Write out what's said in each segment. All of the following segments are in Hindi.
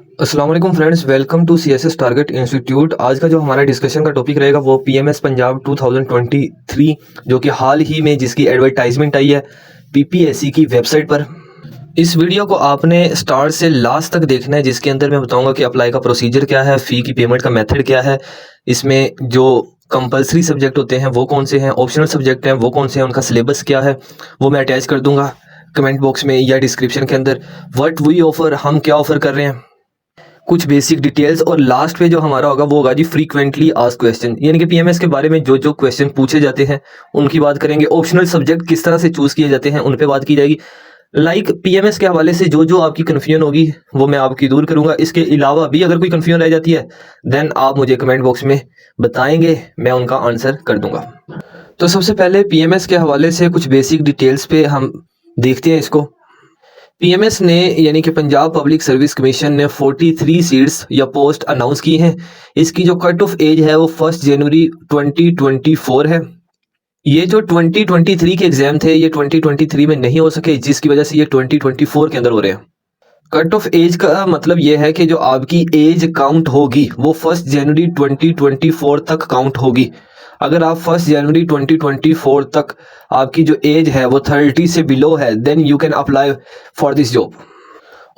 अस्सलाम वालेकुम friends, welcome to CSS target institute. आज का जो हमारा डिस्कशन का टॉपिक रहेगा वो पीएमएस पंजाब 2023 जो कि हाल ही में जिसकी एडवर्टाइजमेंट आई है पीपीएससी की वेबसाइट पर। इस वीडियो को आपने स्टार्ट से लास्ट तक देखना है, जिसके अंदर मैं बताऊंगा कि अप्लाई का प्रोसीजर क्या है, फ़ी की पेमेंट का मेथड क्या है, इसमें जो कंपलसरी सब्जेक्ट होते हैं वो कौन से हैं, ऑप्शनल सब्जेक्ट हैं वो कौन से हैं, उनका सिलेबस क्या है वो मैं अटैच कर दूंगा कमेंट बॉक्स में या डिस्क्रिप्शन के अंदर। व्हाट वी ऑफर, हम क्या ऑफर कर रहे हैं, कुछ बेसिक डिटेल्स, और लास्ट पे जो हमारा होगा वो होगा जी फ्रीक्वेंटली आस्क्ड क्वेश्चन, यानी कि पीएमएस के बारे में जो जो क्वेश्चन पूछे जाते हैं उनकी बात करेंगे। ऑप्शनल सब्जेक्ट किस तरह से चूज किए जाते हैं उन पे बात की जाएगी। पीएमएस के हवाले से जो जो आपकी कन्फ्यूजन होगी वो मैं आपकी दूर करूंगा। इसके अलावा भी अगर कोई कन्फ्यूजन रह जाती है देन आप मुझे कमेंट बॉक्स में बताएंगे, मैं उनका आंसर कर दूंगा। तो सबसे पहले पीएमएस के हवाले से कुछ बेसिक डिटेल्स पे हम देखते हैं इसको। पीएमएस ने यानी कि पंजाब पब्लिक सर्विस कमीशन ने 43 सीट्स या पोस्ट अनाउंस की हैं। इसकी जो कट ऑफ एज है वो 1 जनवरी 2024 है। ये जो 2023 के एग्जाम थे ये 2023 में नहीं हो सके, जिसकी वजह से ये 2024 के अंदर हो रहे हैं। कट ऑफ एज का मतलब ये है कि जो आपकी एज काउंट होगी वो 1 जनवरी 2024 तक काउंट होगी। अगर आप 1 जनवरी 2024 तक आपकी जो एज है वो 30 से बिलो है then you can apply for this job.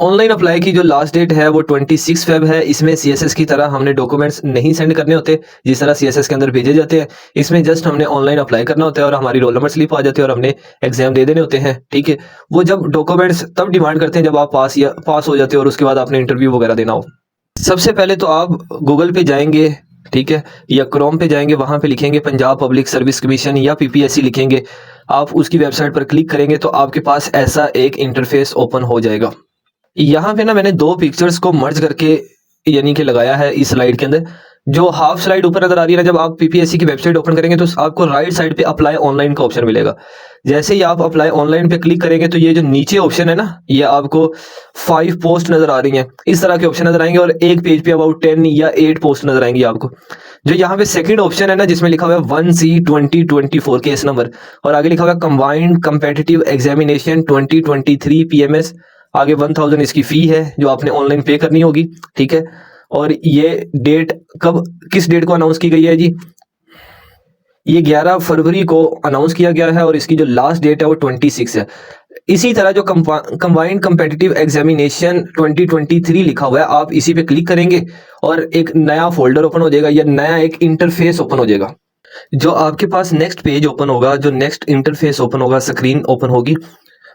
Online apply की जो लास्ट डेट है वो 26 फेब है। इसमें सीएसएस की तरह हमने डॉक्यूमेंट्स नहीं सेंड करने होते जिस तरह सीएसएस के अंदर भेजे जाते हैं। इसमें जस्ट हमने ऑनलाइन अप्लाई करना होता है और हमारी रोल नंबर स्लिप आ जाती है और हमने एग्जाम दे देने होते हैं। ठीक है, वो जब डॉक्यूमेंट्स तब डिमांड करते हैं जब आप पास हो जाते हो और उसके बाद आपने इंटरव्यू वगैरह देना हो। सबसे पहले तो आप गूगल पे जाएंगे, ठीक है, या क्रोम पे जाएंगे, वहां पे लिखेंगे पंजाब पब्लिक सर्विस कमीशन या पीपीएससी लिखेंगे। आप उसकी वेबसाइट पर क्लिक करेंगे तो आपके पास ऐसा एक इंटरफेस ओपन हो जाएगा। यहाँ पे ना मैंने दो पिक्चर्स को मर्ज करके यानी कि लगाया है इस स्लाइड के अंदर। जो हाफ स्लाइड ऊपर नजर आ रही है ना, जब आप पीपीएससी की वेबसाइट ओपन करेंगे तो आपको राइट साइड पे अप्लाई ऑनलाइन का ऑप्शन मिलेगा। जैसे ही आप अप्लाई ऑनलाइन पे क्लिक करेंगे तो ये जो नीचे ऑप्शन है ना, ये आपको 5 पोस्ट नजर आ रही हैं, इस तरह के ऑप्शन नजर आएंगे और एक पेज पे अबाउट 10 या 8 पोस्ट नजर आएंगी आपको। जो यहाँ पे सेकंड ऑप्शन है ना, जिसमें लिखा हुआ है 1C 2024 केस नंबर और आगे लिखा हुआ है कंबाइंड कम्पिटिटिव एग्जामिनेशन 2023 पीएमएस, आगे 1000 इसकी फी है जो आपने ऑनलाइन पे करनी होगी। ठीक है, और ये डेट कब, किस डेट को अनाउंस की गई है जी, ये 11 फरवरी को अनाउंस किया गया है और इसकी जो लास्ट डेट है वो 26 है। इसी तरह जो कंबाइंड कम्पिटिटिव एग्जामिनेशन 2023 लिखा हुआ है, आप इसी पे क्लिक करेंगे और एक नया फोल्डर ओपन हो जाएगा या नया एक इंटरफेस ओपन हो जाएगा। जो आपके पास नेक्स्ट पेज ओपन होगा, जो नेक्स्ट इंटरफेस ओपन होगा, स्क्रीन ओपन होगी,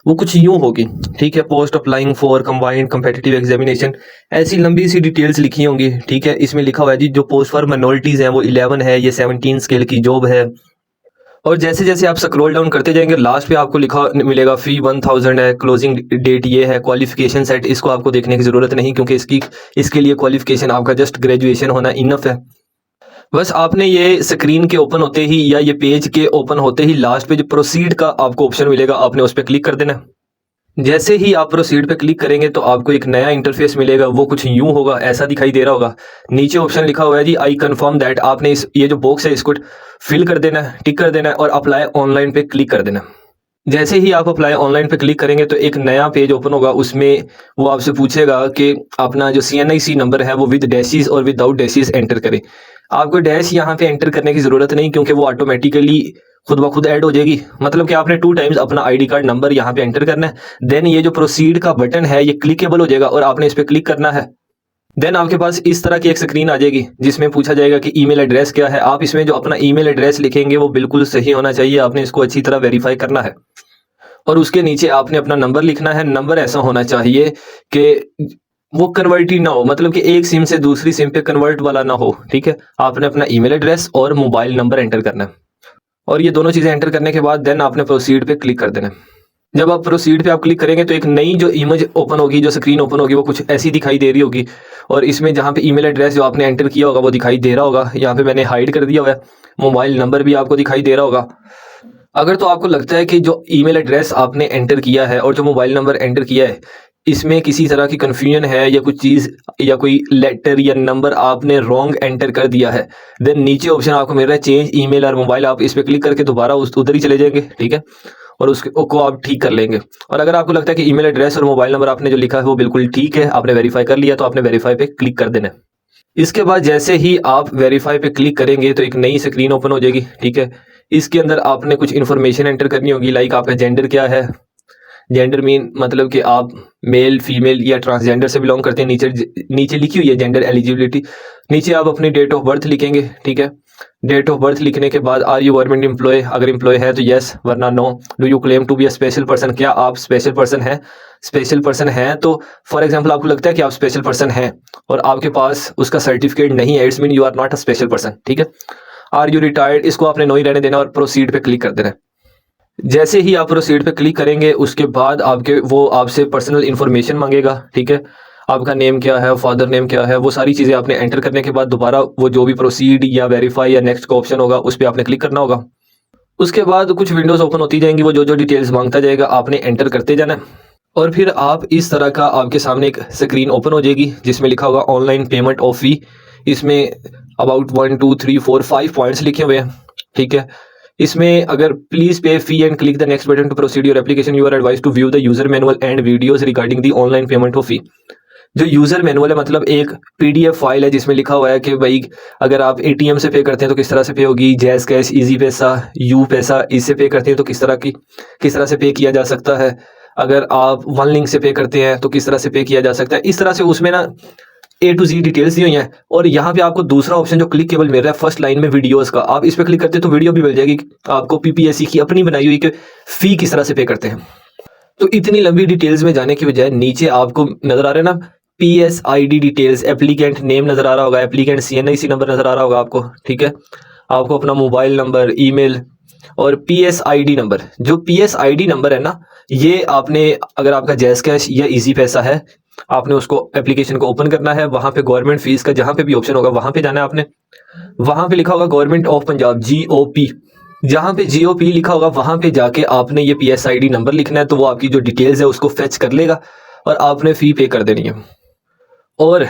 वो कुछ यूं होगी। ठीक है, post applying for combined competitive examination, ऐसी लंबी सी डिटेल्स लिखी होंगी। ठीक है, इसमें लिखा हुआ है जी जो पोस्ट फॉर माइनॉरिटीज है वो 11 है, ये 17 स्केल की जॉब है। और जैसे जैसे आप स्क्रॉल डाउन करते जाएंगे लास्ट पे आपको लिखा मिलेगा फी 1000 है, क्लोजिंग डेट ये है, क्वालिफिकेशन सेट इसको आपको देखने की जरूरत नहीं क्योंकि इसके लिए क्वालिफिकेशन आपका जस्ट ग्रेजुएशन होना इनफ है। बस आपने ये स्क्रीन के ओपन होते ही या ये पेज के ओपन होते ही लास्ट पे जो प्रोसीड का आपको ऑप्शन मिलेगा, आपने उस पर क्लिक कर देना है। जैसे ही आप प्रोसीड पे क्लिक करेंगे तो आपको एक नया इंटरफेस मिलेगा, वो कुछ यूं होगा, ऐसा दिखाई दे रहा होगा। नीचे ऑप्शन लिखा हुआ है जी आई कंफर्म दैट, आपने ये जो बॉक्स है इसको फिल कर देना है, टिक कर देना है और अप्लाई ऑनलाइन पे क्लिक कर देना है। जैसे ही आप अप्लाई ऑनलाइन पे क्लिक करेंगे तो एक नया पेज ओपन होगा, उसमें वो आपसे पूछेगा कि अपना जो CNIC नंबर है वो विद डैशेस और विदाउट डैशेस एंटर करें। आपको डैश यहाँ पे एंटर करने की जरूरत नहीं क्योंकि वो ऑटोमेटिकली खुद ब खुद ऐड हो जाएगी। मतलब कि आपने 2 टाइम्स अपना ID कार्ड नंबर यहाँ पे एंटर करना है। देन ये जो प्रोसीड का बटन है ये क्लिकेबल हो जाएगा और आपने इस पर क्लिक करना है। देन आपके पास इस तरह की एक स्क्रीन आ जाएगी जिसमें पूछा जाएगा कि ईमेल एड्रेस क्या है। आप इसमें जो अपना ईमेल एड्रेस लिखेंगे वो बिल्कुल सही होना चाहिए, आपने इसको अच्छी तरह वेरीफाई करना है। और उसके नीचे आपने अपना नंबर लिखना है। नंबर ऐसा होना चाहिए कि वो कन्वर्ट ही ना हो, मतलब कि एक सिम से दूसरी सिम पे कन्वर्ट वाला ना हो। ठीक है, आपने अपना ईमेल एड्रेस और मोबाइल नंबर एंटर करना है और ये दोनों चीजें एंटर करने के बाद देन आपने प्रोसीड पे क्लिक कर देना है। जब आप प्रोसीड पे आप क्लिक करेंगे तो एक नई जो इमेज ओपन होगी, जो स्क्रीन ओपन होगी वो कुछ ऐसी दिखाई दे रही होगी और इसमें जहाँ पे ईमेल एड्रेस जो आपने एंटर किया होगा वो दिखाई दे रहा होगा। यहाँ पे मैंने हाइड कर दिया हुआ है। मोबाइल नंबर भी आपको दिखाई दे रहा होगा। अगर तो आपको लगता है कि जो ईमेल एड्रेस आपने एंटर किया है और जो मोबाइल नंबर एंटर किया है इसमें किसी तरह की कन्फ्यूजन है या कुछ चीज़ या कोई लेटर या नंबर आपने रॉन्ग एंटर कर दिया है, देन नीचे ऑप्शन आपको मिल रहा है चेंज ईमेल और मोबाइल, आप इस पर क्लिक करके दोबारा उधर ही चले जाएंगे। ठीक है, और उसको आप ठीक कर लेंगे। और अगर आपको लगता है कि ईमेल एड्रेस और मोबाइल नंबर आपने जो लिखा है वो बिल्कुल ठीक है, आपने वेरीफाई कर लिया, तो आपने वेरीफाई पे क्लिक कर देना है। इसके बाद जैसे ही आप वेरीफाई पे क्लिक करेंगे तो एक नई स्क्रीन ओपन हो जाएगी, ठीक है। इसके अंदर आपने कुछ इन्फॉर्मेशन एंटर करनी होगी, लाइक आपका जेंडर क्या है। जेंडर मीन मतलब कि आप मेल, फीमेल या ट्रांसजेंडर से बिलोंग करते हैं। नीचे लिखी हुई है जेंडर एलिजिबिलिटी। नीचे आप अपनी डेट ऑफ बर्थ लिखेंगे, ठीक है। डेट ऑफ बर्थ लिखने के बाद आर यू गवर्नमेंट एम्प्लॉय, अगर एम्प्लॉय है तो यस, वरना no. Do you claim to be a special person, क्या आप स्पेशल पर्सन हैं। स्पेशल पर्सन हैं तो फॉर एग्जांपल आपको लगता है कि आप स्पेशल पर्सन हैं और आपके पास उसका सर्टिफिकेट नहीं है, it's mean you are not a special person, ठीक है। आर यू रिटायर्ड, इसको आपने नो ही रहने देना और प्रोसीड पे क्लिक कर देना है। जैसे ही आप प्रोसीड पे क्लिक करेंगे उसके बाद वो आपसे पर्सनल इन्फॉर्मेशन मांगेगा, ठीक है। आपका नेम क्या है, फादर नेम क्या है, वो सारी चीज़ें आपने एंटर करने के बाद दोबारा वो जो भी प्रोसीड या वेरीफाई या नेक्स्ट का ऑप्शन होगा उस पर आपने क्लिक करना होगा। उसके बाद कुछ विंडोज़ ओपन होती जाएंगी, वो जो डिटेल्स मांगता जाएगा आपने एंटर करते जाना है। और फिर आप इस तरह का आपके सामने एक स्क्रीन ओपन हो जाएगी जिसमें लिखा होगा ऑनलाइन पेमेंट ऑफ फी। इसमें अबाउट 1 2 3 4 5 पॉइंट्स लिखे हुए हैं, ठीक है। इसमें अगर please pay fee and click the next button to proceed your application, you are advise to view the user manual and videos regarding the online payment of fee. जो यूजर मैनुअल है मतलब एक पीडीएफ फाइल है जिसमें लिखा हुआ है कि भाई अगर आप एटीएम से पे करते हैं तो किस तरह से पे होगी, जैज कैश, इजी पैसा, यू पैसा, इससे पे करते हैं तो किस तरह से पे किया जा सकता है। अगर आप वन लिंक से पे करते हैं तो किस तरह से पे किया जा सकता है। इस तरह से उसमें ना A to Z डिटेल्स दी हुई हैं। और यहाँ पे आपको दूसरा ऑप्शन जो क्लिकेबल मिल रहा है फर्स्ट लाइन में वीडियोस का, आप इस पे क्लिक करते हैं तो वीडियो भी मिल जाएगी आपको पीपीएससी की अपनी बनाई हुई कि फी किस तरह से पे करते हैं। तो इतनी लंबी डिटेल्स में जाने की बजाय नीचे आपको नजर आ रहा है ना PSID डिटेल्स, एप्लीकेंट नेम नजर आ रहा होगा, एप्लीकेंट CNIC नंबर नजर आ रहा होगा आपको, ठीक है। आपको अपना मोबाइल नंबर, ईमेल और PSID नंबर। जो PSID नंबर है ना, ये आपने अगर आपका जैज कैश या इजी पैसा है, आपने उसको एप्लीकेशन को ओपन करना है। वहां पे गवर्नमेंट फीस का जहां पे भी ऑप्शन होगा वहां पे जाना है आपने। वहां पे लिखा होगा गवर्नमेंट ऑफ पंजाब GOP, जहां पे GOP लिखा होगा वहां पे जाके आपने ये PSID नंबर लिखना है। तो वो आपकी जो डिटेल्स है उसको फेच कर लेगा और आपने फी पे कर देनी है। और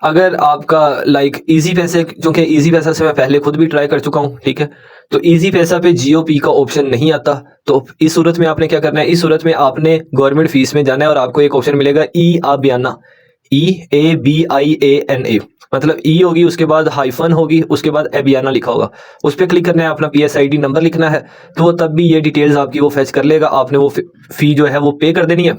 अगर आपका लाइक इजी पैसे, क्योंकि इजी पैसा से मैं पहले खुद भी ट्राई कर चुका हूँ, ठीक है, तो इजी पैसा पे GOP का ऑप्शन नहीं आता। तो इस सूरत में आपने क्या करना है, इस सूरत में आपने गवर्नमेंट फीस में जाना है और आपको एक ऑप्शन मिलेगा EABIANA, EABIANA, मतलब ई होगी उसके बाद हाइफन होगी उसके बाद एबियाना लिखा होगा, उस पर क्लिक करना है, अपना PSID नंबर लिखना है। तो वो तब भी ये डिटेल्स आपकी वो फेच कर लेगा। आपने वो फी जो है वो पे कर देनी है।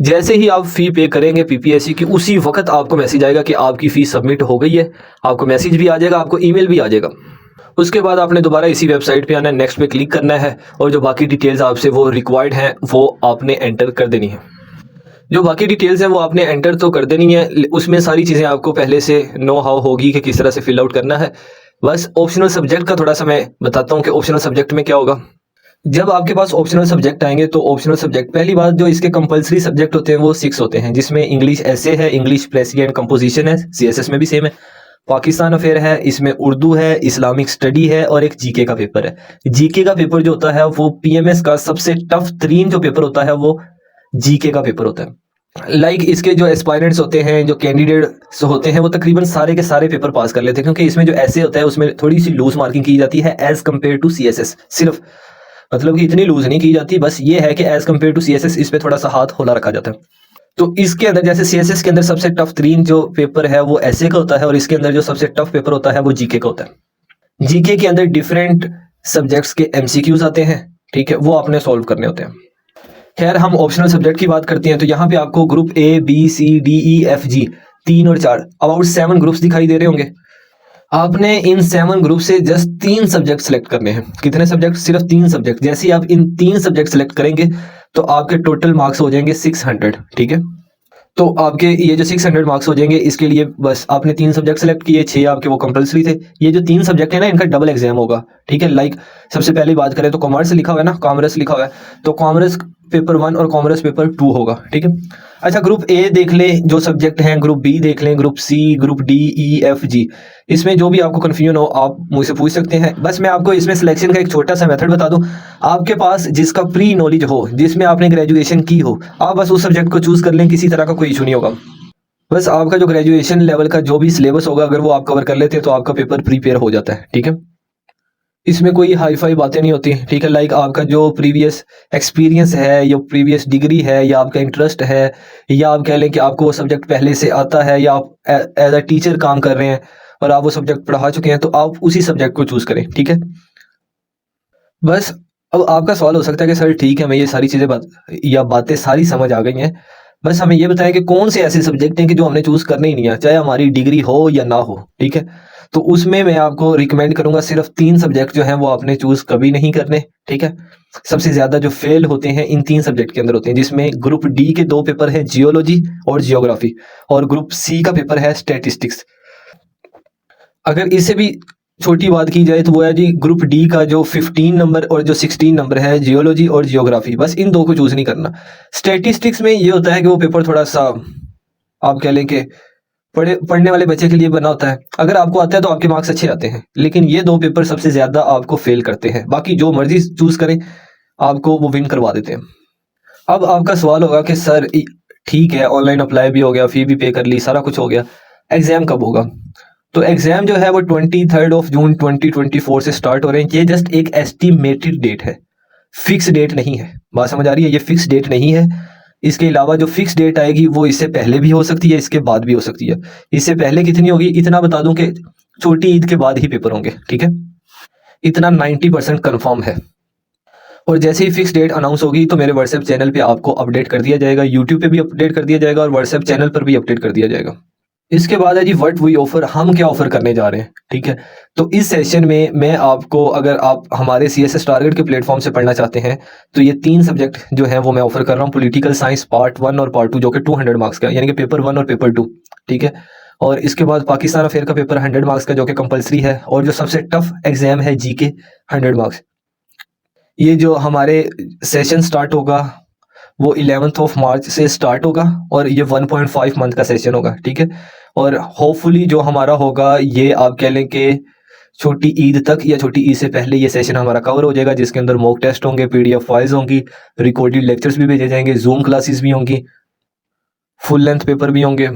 जैसे ही आप फी पे करेंगे पीपीएससी की, उसी वक्त आपको मैसेज आएगा कि आपकी फी सबमिट हो गई है। आपको मैसेज भी आ जाएगा, आपको ईमेल भी आ जाएगा। उसके बाद आपने दोबारा इसी वेबसाइट पे आना है, नेक्स्ट पे क्लिक करना है और जो बाकी डिटेल्स आपसे वो रिक्वायर्ड हैं वो आपने एंटर कर देनी है। जो बाकी डिटेल्स हैं वो आपने एंटर तो कर देनी है, उसमें सारी चीज़ें आपको पहले से नो हाउ होगी कि किस तरह से फिल आउट करना है। बस ऑप्शनल सब्जेक्ट का थोड़ा सा मैं बताता हूँ कि ऑप्शनल सब्जेक्ट में क्या होगा। जब आपके पास ऑप्शनल सब्जेक्ट आएंगे तो ऑप्शनल सब्जेक्ट, पहली बात जो इसके कंपलसरी सब्जेक्ट होते हैं वो 6 होते हैं, जिसमें इंग्लिश ऐसे है, इंग्लिश प्रेसी एंड कंपोजिशन है, CSS में भी सेम है, पाकिस्तान अफेयर है, इसमें उर्दू है, इस्लामिक स्टडी है और एक जीके का पेपर है। जीके का पेपर जो होता है वो PMS का सबसे टफ तरीन जो पेपर होता है वो जीके का पेपर होता है। इसके जो एस्पायरेंट्स होते हैं, जो कैंडिडेट्स होते हैं, वो तकरीबन सारे के सारे पेपर पास कर लेते हैं, क्योंकि इसमें जो ऐसे होता है उसमें थोड़ी सी लूज मार्किंग की जाती है एज कम्पेयर टू CSS। सिर्फ मतलब कि इतनी लूज नहीं की जाती, बस ये है कि एज कम्पेयर टू CSS इस पे थोड़ा सा हाथ होला रखा जाता है। तो इसके अंदर जैसे CSS के अंदर सबसे टफ तरीन जो पेपर है वो ऐसे का होता है और इसके अंदर जो सबसे टफ पेपर होता है वो जीके का होता है। जीके के अंदर डिफरेंट सब्जेक्ट्स के MCQs आते हैं, ठीक है, वो आपने सॉल्व करने होते हैं। खैर हम ऑप्शनल सब्जेक्ट की बात करते हैं तो यहाँ पे आपको group A B C D E F G 3 और 4 अबाउट 7 ग्रुप्स दिखाई दे रहे होंगे। आपने इन 7 ग्रुप से जस्ट 3 सब्जेक्ट सेलेक्ट करने हैं। कितने सब्जेक्ट? सिर्फ 3 सब्जेक्ट। जैसे ही आप इन 3 सब्जेक्ट सेलेक्ट करेंगे तो आपके टोटल मार्क्स हो जाएंगे 600, ठीक है। तो आपके ये जो 600 मार्क्स हो जाएंगे, इसके लिए बस आपने 3 सब्जेक्ट सेलेक्ट किए, 6 आपके वो कंपलसरी थे। ये जो 3 सब्जेक्ट है ना, इनका डबल एग्जाम होगा, ठीक है। सबसे पहले बात करें तो कॉमर्स लिखा हुआ है ना, कॉमर्स लिखा हुआ है, तो कॉमर्स पेपर 1 और कॉमर्स पेपर 2 होगा, ठीक है। अच्छा, ग्रुप A देख लें जो सब्जेक्ट हैं, ग्रुप B देख लें, group C, group D, E, F, G। इसमें जो भी आपको कन्फ्यूजन हो आप मुझसे पूछ सकते हैं। बस मैं आपको इसमें सिलेक्शन का एक छोटा सा मेथड बता दूं। आपके पास जिसका प्री नॉलेज हो, जिसमें आपने ग्रेजुएशन की हो, आप बस उस सब्जेक्ट को चूज कर लें, किसी तरह का कोई इशू नहीं होगा। बस आपका जो ग्रेजुएशन लेवल का जो भी सिलेबस होगा अगर वो आप कवर कर लेते हैं तो आपका पेपर प्रीपेयर हो जाता है, ठीक है। इसमें कोई हाई फाई बातें नहीं होती, ठीक है। लाइक आपका जो प्रीवियस एक्सपीरियंस है या प्रीवियस डिग्री है या आपका इंटरेस्ट है या आप कह लें कि आपको वो सब्जेक्ट पहले से आता है या आप एज अ टीचर काम कर रहे हैं और आप वो सब्जेक्ट पढ़ा चुके हैं, तो आप उसी सब्जेक्ट को चूज़ करें, ठीक है। बस अब आपका सवाल हो सकता है कि सर ठीक है, मैं ये सारी चीज़ें बातें सारी समझ आ गई हैं। बस हमें ये बताएं कि कौन से ऐसे सब्जेक्ट हैं कि जो हमने चूज़ करने ही नहीं है, चाहे हमारी डिग्री हो या ना हो, ठीक है। तो उसमें मैं आपको रिकमेंड करूँगा सिर्फ 3 सब्जेक्ट जो हैं वो आपने चूज़ कभी नहीं करने, ठीक है। सबसे ज़्यादा जो फेल होते हैं इन 3 सब्जेक्ट के अंदर होते हैं, जिसमें ग्रुप डी के 2 पेपर हैं, जियोलॉजी और जियोग्राफी, और ग्रुप सी का पेपर है स्टैटिस्टिक्स। अगर इससे भी छोटी बात की जाए तो वो है जी ग्रुप डी का जो 15 नंबर और जो 16 नंबर है, जियोलॉजी और जियोग्राफी, बस इन 2 को चूज़ नहीं करना। स्टैटिस्टिक्स में ये होता है कि वो पेपर थोड़ा-सा आप कह लें कि पढ़ने वाले बच्चे के लिए बना होता है। अगर आपको आता है तो आपके मार्क्स अच्छे आते हैं, लेकिन ये 2 पेपर सबसे ज़्यादा आपको फेल करते हैं। बाकी जो मर्ज़ी चूज़ करें, आपको वो विन करवा देते हैं। अब आपका सवाल होगा कि सर ठीक है, ऑनलाइन अप्लाई भी हो गया, फ़ी भी पे कर ली, सारा कुछ हो गया, एग्ज़ाम कब होगा? तो एग्ज़ाम जो है वो 23 ऑफ जून 2024 से स्टार्ट हो रहे हैं। ये जस्ट एक एस्टिमेटेड डेट है, फिक्स डेट नहीं है। बात समझ आ रही है? ये फिक्स डेट नहीं है। इसके अलावा जो फिक्स डेट आएगी वो इससे पहले भी हो सकती है, इसके बाद भी हो सकती है। इससे पहले कितनी होगी इतना बता दूं कि छोटी ईद के बाद ही पेपर होंगे, ठीक है। इतना 90% कन्फर्म है। और जैसे ही फिक्स डेट अनाउंस होगी तो मेरे व्हाट्सएप चैनल पे आपको अपडेट कर दिया जाएगा, यूट्यूब पे भी अपडेट कर दिया जाएगा और व्हाट्सएप चैनल पर भी अपडेट कर दिया जाएगा। इसके बाद है जी व्हाट वी ऑफर, हम क्या ऑफर करने जा रहे हैं, ठीक है। तो इस सेशन में मैं आपको, अगर आप हमारे सीएसएस टारगेट के प्लेटफॉर्म से पढ़ना चाहते हैं, तो ये 3 सब्जेक्ट जो हैं वो मैं ऑफर कर रहा हूँ। पॉलिटिकल साइंस पार्ट 1 और पार्ट 2 जो कि 200 मार्क्स का, यानी कि पेपर 1 और पेपर 2, ठीक है। और इसके बाद पाकिस्तान अफेयर का पेपर 100 मार्क्स का जो कि कंपलसरी है, और जो सबसे टफ एग्जाम है जीके 100 मार्क्स। ये जो हमारे सेशन स्टार्ट होगा वो 11th ऑफ मार्च से स्टार्ट होगा और ये 1.5 मंथ का सेशन होगा, ठीक है। और होपफुली जो हमारा होगा ये आप कह लें कि छोटी ईद तक या छोटी ईद से पहले ये सेशन हमारा कवर हो जाएगा, जिसके अंदर मॉक टेस्ट होंगे, पीडीएफ फाइल्स होंगी, रिकॉर्डेड लेक्चर्स भी भेजे जाएंगे, जूम क्लासेस भी होंगी, फुल लेंथ पेपर भी होंगे,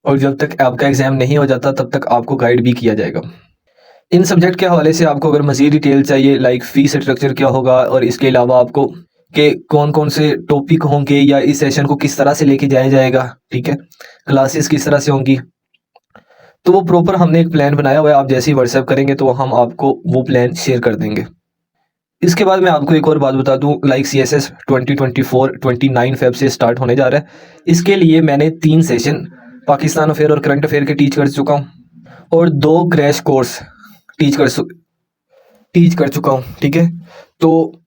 और जब तक आपका एग्जाम नहीं हो जाता तब तक आपको गाइड भी किया जाएगा। इन सब्जेक्ट के हवाले से आपको अगर मज़ीद डिटेल चाहिए, लाइक फीस स्ट्रक्चर क्या होगा, और इसके अलावा आपको कि कौन कौन से टॉपिक होंगे या इस सेशन को किस तरह से लेके जाया जाएगा, ठीक है, क्लासेस किस तरह से होंगी, तो वो प्रॉपर हमने एक प्लान बनाया हुआ है। आप जैसे ही व्हाट्सएप करेंगे तो हम आपको वो प्लान शेयर कर देंगे। इसके बाद मैं आपको एक और बात बता दूं, लाइक सीएसएस 2024 29 फेब से स्टार्ट होने जा रहा है। इसके लिए मैंने 3 सेशन पाकिस्तान अफेयर और करंट अफेयर के टीच कर चुका हूँ और 2 क्रैश कोर्स टीच कर चुका हूँ, ठीक है। तो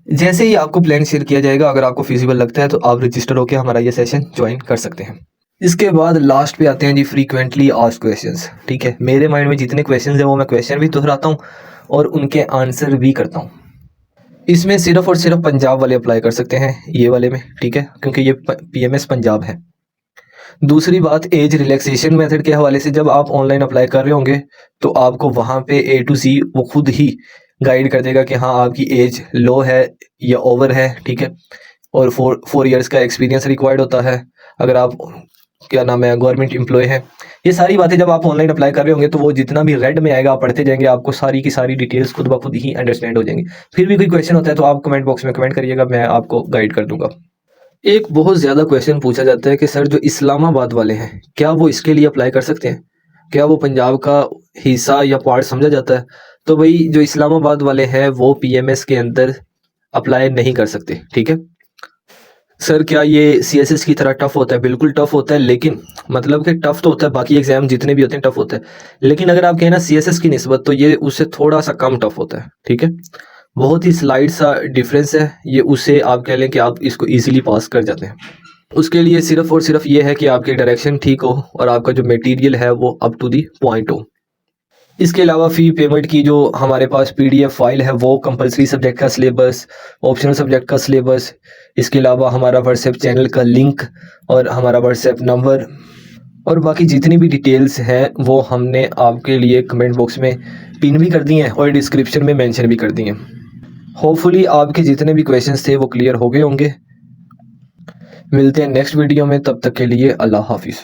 जैसे ही आपको प्लान शेयर किया जाएगा, अगर आपको फिजिबल लगता है तो आप रजिस्टर होकर हमारा ये सेशन ज्वाइन कर सकते हैं। इसके बाद लास्ट पे आते हैं जी फ्रीक्वेंटली आस्क्ड क्वेश्चंस, ठीक है। मेरे माइंड में जितने क्वेश्चंस हैं वो मैं क्वेश्चन भी दोहराता हूँ और उनके आंसर भी करता हूँ। इसमें सिर्फ और सिर्फ पंजाब वाले अप्लाई कर सकते हैं ये वाले में, ठीक है, क्योंकि ये पीएमएस पंजाब है। दूसरी बात, एज रिलैक्सेशन मेथड के हवाले से जब आप ऑनलाइन अप्लाई कर रहे होंगे तो आपको वहाँ पे A to Z वो खुद ही गाइड कर देगा कि हाँ आपकी एज लो है या ओवर है, ठीक है। और 4 इयर्स का एक्सपीरियंस रिक्वायर्ड होता है अगर आप क्या नाम है गवर्नमेंट एम्प्लॉय है। ये सारी बातें जब आप ऑनलाइन अप्लाई कर रहे होंगे तो वो जितना भी रेड में आएगा आप पढ़ते जाएंगे, आपको सारी की सारी डिटेल्स खुद ब खुद ही अंडरस्टैंड हो जाएंगी। फिर भी कोई क्वेश्चन होता है तो आप कमेंट बॉक्स में कमेंट करिएगा, मैं आपको गाइड कर दूंगा। एक बहुत ज़्यादा क्वेश्चन पूछा जाता है कि सर जो इस्लामाबाद वाले हैं क्या वो इसके लिए अप्लाई कर सकते हैं, क्या वो पंजाब का हिस्सा या पार्ट समझा जाता है? तो भाई जो इस्लामाबाद वाले हैं वो पीएमएस के अंदर अप्लाई नहीं कर सकते, ठीक है। सर क्या ये सीएसएस की तरह टफ होता है? बिल्कुल टफ होता है, लेकिन मतलब कि टफ तो होता है, बाकी एग्जाम जितने भी होते हैं टफ होता है, लेकिन अगर आप कहें ना सीएसएस की निस्बत तो ये उससे थोड़ा सा कम टफ होता है, ठीक है। बहुत ही स्लाइड सा डिफरेंस है ये, उससे आप कह लें कि आप इसको इजीली पास कर जाते हैं। उसके लिए सिर्फ और सिर्फ ये है कि आपकी डायरेक्शन ठीक हो और आपका जो मटेरियल है वो अप टू दी पॉइंट हो। इसके अलावा फ़ी पेमेंट की जो हमारे पास पीडीएफ फाइल है वो कंपलसरी सब्जेक्ट का सिलेबस, ऑप्शनल सब्जेक्ट का सिलेबस, इसके अलावा हमारा व्हाट्सएप चैनल का लिंक और हमारा व्हाट्सएप नंबर और बाकी जितनी भी डिटेल्स हैं वो हमने आपके लिए कमेंट बॉक्स में पिन भी कर दी हैं और डिस्क्रिप्शन में मेंशन भी कर दी हैं। होपफुली आपके जितने भी क्वेश्चंस थे वो क्लियर हो गए होंगे। मिलते हैं नेक्स्ट वीडियो में, तब तक के लिए अल्लाह हाफिज़।